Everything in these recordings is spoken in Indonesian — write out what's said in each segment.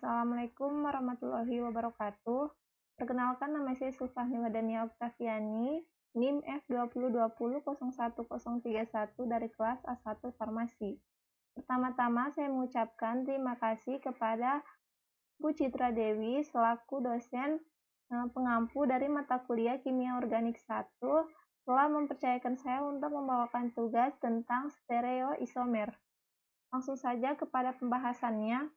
Assalamualaikum warahmatullahi wabarakatuh. Perkenalkan, nama saya Sulfahmi Wadania Oktaviani, NIM F2020010131 dari kelas A1 Farmasi. Pertama-tama saya mengucapkan terima kasih kepada Bu Citra Dewi selaku dosen pengampu dari mata kuliah Kimia Organik 1 telah mempercayakan saya untuk membawakan tugas tentang stereoisomer. Langsung saja kepada pembahasannya.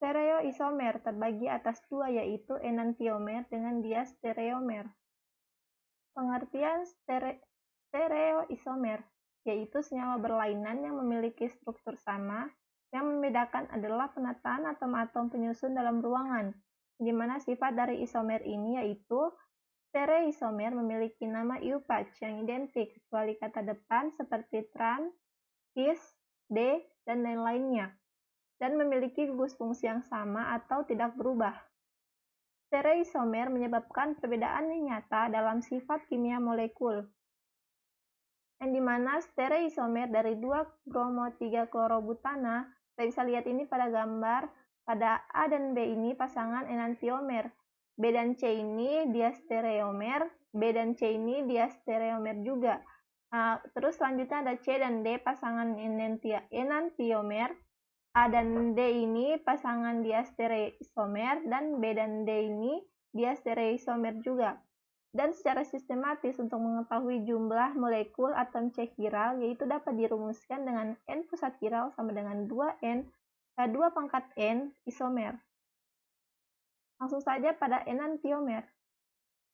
Stereoisomer terbagi atas dua, yaitu enantiomer dengan diastereomer. Pengertian stereoisomer yaitu senyawa berlainan yang memiliki struktur sama. Yang membedakan adalah penataan atom-atom penyusun dalam ruangan, di mana sifat dari isomer ini yaitu stereoisomer memiliki nama iupach yang identik kecuali kata depan seperti tran, cis, d, dan lain-lainnya, dan memiliki gugus fungsi yang sama atau tidak berubah. Stereoisomer menyebabkan perbedaan yang nyata dalam sifat kimia molekul, yang dimana stereoisomer dari 2-bromo-3-klorobutana, kita bisa lihat ini pada gambar, pada A dan B ini pasangan enantiomer, B dan C ini diastereomer, B dan C ini diastereomer juga. Terus selanjutnya ada C dan D pasangan enantiomer, A dan D ini pasangan diastereoisomer, dan B dan D ini diastereoisomer juga. Dan secara sistematis untuk mengetahui jumlah molekul atom C chiral, yaitu dapat dirumuskan dengan N pusat chiral sama dengan 2 pangkat N isomer. Langsung saja pada enantiomer.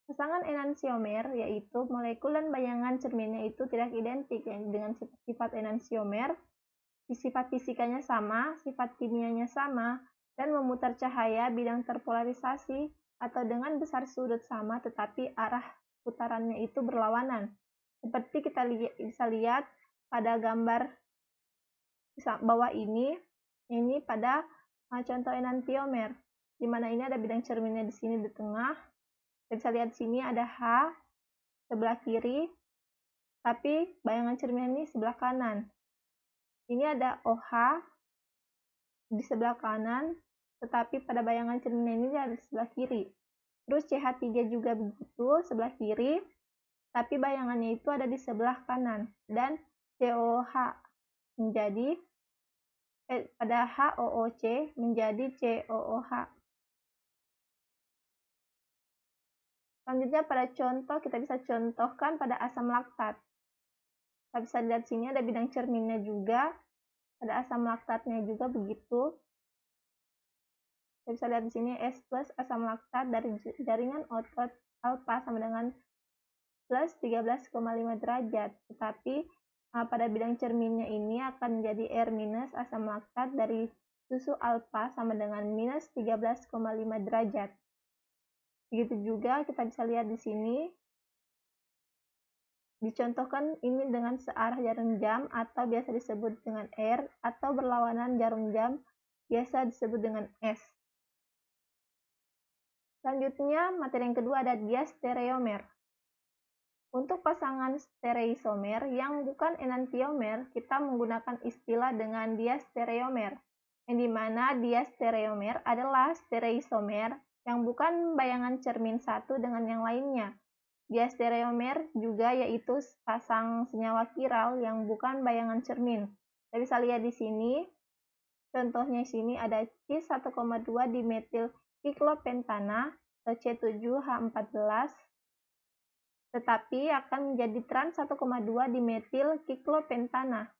Pasangan enantiomer yaitu molekul dan bayangan cerminnya itu tidak identik dengan sifat enantiomer. Sifat fisikanya sama, sifat kimianya sama, dan memutar cahaya bidang terpolarisasi atau dengan besar sudut sama tetapi arah putarannya itu berlawanan. Seperti kita bisa lihat pada gambar bawah ini pada contoh enantiomer, di mana ini ada bidang cerminnya di sini di tengah. Kita bisa lihat di sini ada H sebelah kiri, tapi bayangan cerminnya ini sebelah kanan. Ini ada OH di sebelah kanan, tetapi pada bayangan cermin ini ada di sebelah kiri. Terus CH3 juga begitu, sebelah kiri, tapi bayangannya itu ada di sebelah kanan. Dan COH menjadi, pada HOOC menjadi COOH. Selanjutnya pada contoh, kita bisa contohkan pada asam laktat. Kita bisa lihat sini ada bidang cerminnya juga, pada asam laktatnya juga begitu. Kita bisa lihat di sini S plus asam laktat dari jaringan otot alfa sama dengan plus 13,5 derajat. Tetapi pada bidang cerminnya ini akan menjadi R minus asam laktat dari susu alfa sama dengan minus 13,5 derajat. Begitu juga kita bisa lihat di sini. Dicontohkan ini dengan searah jarum jam atau biasa disebut dengan R, atau berlawanan jarum jam biasa disebut dengan S. Selanjutnya, materi yang kedua ada diastereomer. Untuk pasangan stereoisomer yang bukan enantiomer, kita menggunakan istilah dengan diastereomer, yang dimana diastereomer adalah stereoisomer yang bukan bayangan cermin satu dengan yang lainnya. Diastereomer juga yaitu pasang senyawa chiral yang bukan bayangan cermin. Kita bisa lihat di sini, contohnya di sini ada cis 1,2 dimetil kiklopentana atau C7H14, tetapi akan menjadi trans 1,2 dimetil kiklopentana.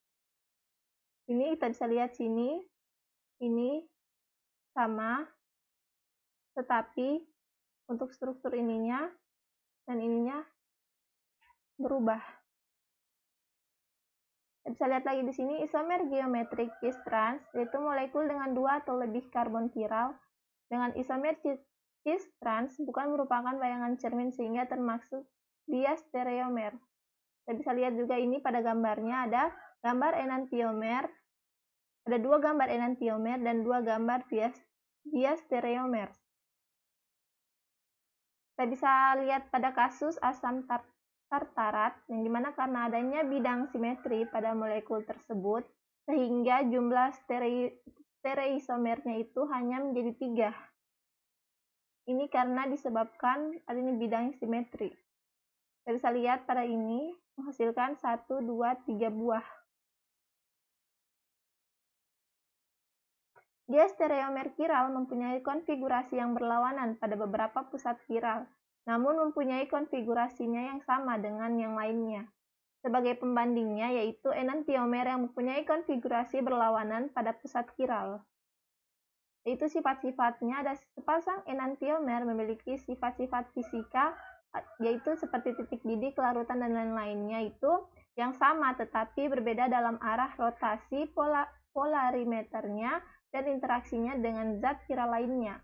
Ini kita bisa lihat sini, ini sama, tetapi untuk struktur ininya dan ininya berubah. Kita bisa lihat lagi di sini isomer geometrik cis trans, yaitu molekul dengan 2 atau lebih karbon chiral dengan isomer cis trans bukan merupakan bayangan cermin sehingga termasuk diastereomer. Kita bisa lihat juga ini pada gambarnya ada gambar enantiomer, ada 2 gambar enantiomer dan 2 gambar diastereomer. Kita bisa lihat pada kasus asam tartarat, yang dimana karena adanya bidang simetri pada molekul tersebut, sehingga jumlah stereoisomernya itu hanya menjadi 3. Ini karena disebabkan adanya bidang simetri. Kita bisa lihat pada ini menghasilkan 1, 2, 3 buah. Diastereomer kiral mempunyai konfigurasi yang berlawanan pada beberapa pusat kiral, namun mempunyai konfigurasinya yang sama dengan yang lainnya. Sebagai pembandingnya yaitu enantiomer yang mempunyai konfigurasi berlawanan pada pusat kiral. Yaitu sifat-sifatnya ada sepasang enantiomer memiliki sifat-sifat fisika yaitu seperti titik didih, kelarutan, dan lain-lainnya itu yang sama tetapi berbeda dalam arah rotasi polarimeternya dan interaksinya dengan zat kiral lainnya.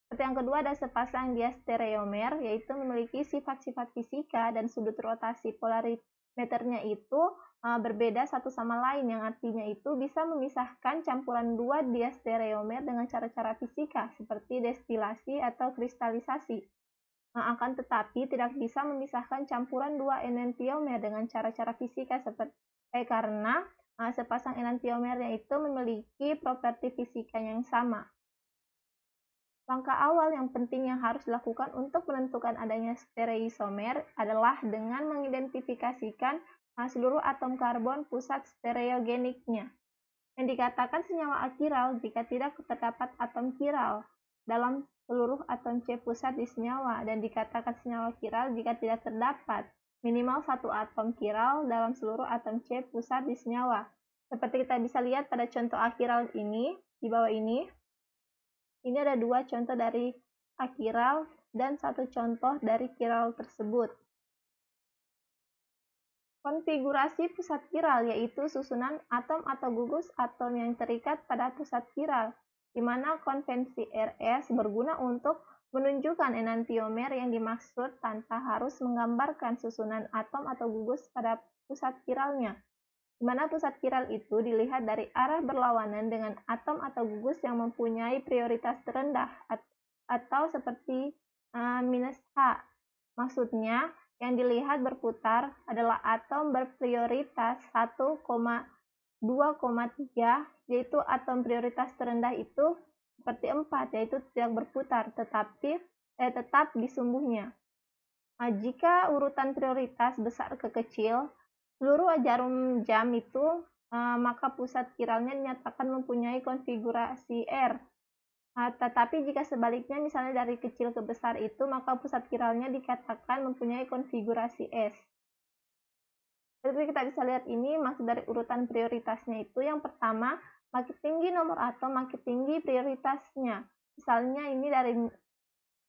Seperti yang kedua ada sepasang diastereomer yaitu memiliki sifat-sifat fisika dan sudut rotasi polarimeternya itu berbeda satu sama lain yang artinya itu bisa memisahkan campuran dua diastereomer dengan cara-cara fisika seperti destilasi atau kristalisasi. Akan tetapi tidak bisa memisahkan campuran dua enantiomer dengan cara-cara fisika seperti karena sepasang enantiomernya itu memiliki properti fisika yang sama. Langkah awal yang penting yang harus dilakukan untuk menentukan adanya stereoisomer adalah dengan mengidentifikasikan seluruh atom karbon pusat stereogeniknya. Yang dikatakan senyawa akiral jika tidak terdapat atom kiral dalam seluruh atom C pusat di senyawa, dan dikatakan senyawa kiral jika tidak terdapat minimal satu atom kiral dalam seluruh atom C pusat di senyawa. Seperti kita bisa lihat pada contoh akiral ini, di bawah ini ada dua contoh dari akiral dan satu contoh dari kiral tersebut. Konfigurasi pusat kiral yaitu susunan atom atau gugus atom yang terikat pada pusat kiral, di mana konvensi RS berguna untuk menunjukkan enantiomer yang dimaksud tanpa harus menggambarkan susunan atom atau gugus pada pusat kiralnya, di mana pusat kiral itu dilihat dari arah berlawanan dengan atom atau gugus yang mempunyai prioritas terendah atau seperti -H. Maksudnya, yang dilihat berputar adalah atom berprioritas 1,2,3, yaitu atom prioritas terendah itu seperti 4, yaitu tidak berputar, tetapi tetap di sumbunya. Jika urutan prioritas besar ke kecil, seluruh jarum jam itu, maka pusat kiralnya dinyatakan mempunyai konfigurasi R. Tetapi jika sebaliknya, misalnya dari kecil ke besar itu, maka pusat kiralnya dikatakan mempunyai konfigurasi S. Seperti kita bisa lihat ini, maksud dari urutan prioritasnya itu, yang pertama, makin tinggi nomor atom, makin tinggi prioritasnya. Misalnya ini dari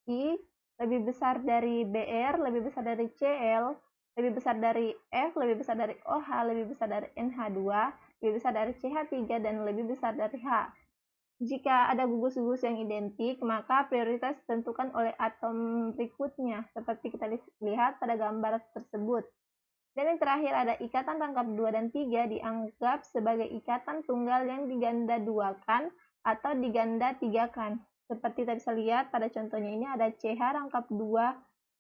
I, lebih besar dari Br, lebih besar dari Cl, lebih besar dari F, lebih besar dari OH, lebih besar dari NH2, lebih besar dari CH3, dan lebih besar dari H. Jika ada gugus-gugus yang identik, maka prioritas ditentukan oleh atom berikutnya, seperti kita lihat pada gambar tersebut. Dan yang terakhir ada ikatan rangkap 2 dan 3 dianggap sebagai ikatan tunggal yang diganda duakan atau diganda tigakan. Seperti kita bisa lihat pada contohnya ini ada CH rangkap 2,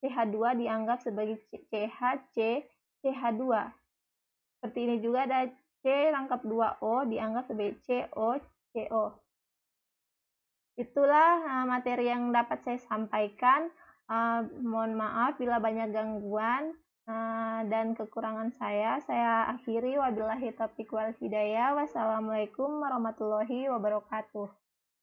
CH2 dianggap sebagai CHC, CH2. Seperti ini juga ada C rangkap 2O dianggap sebagai CO, CO. Itulah materi yang dapat saya sampaikan. Mohon maaf bila banyak gangguan dan kekurangan saya. Saya akhiri, wabillahi taufiq wal hidayah. Wassalamualaikum warahmatullahi wabarakatuh.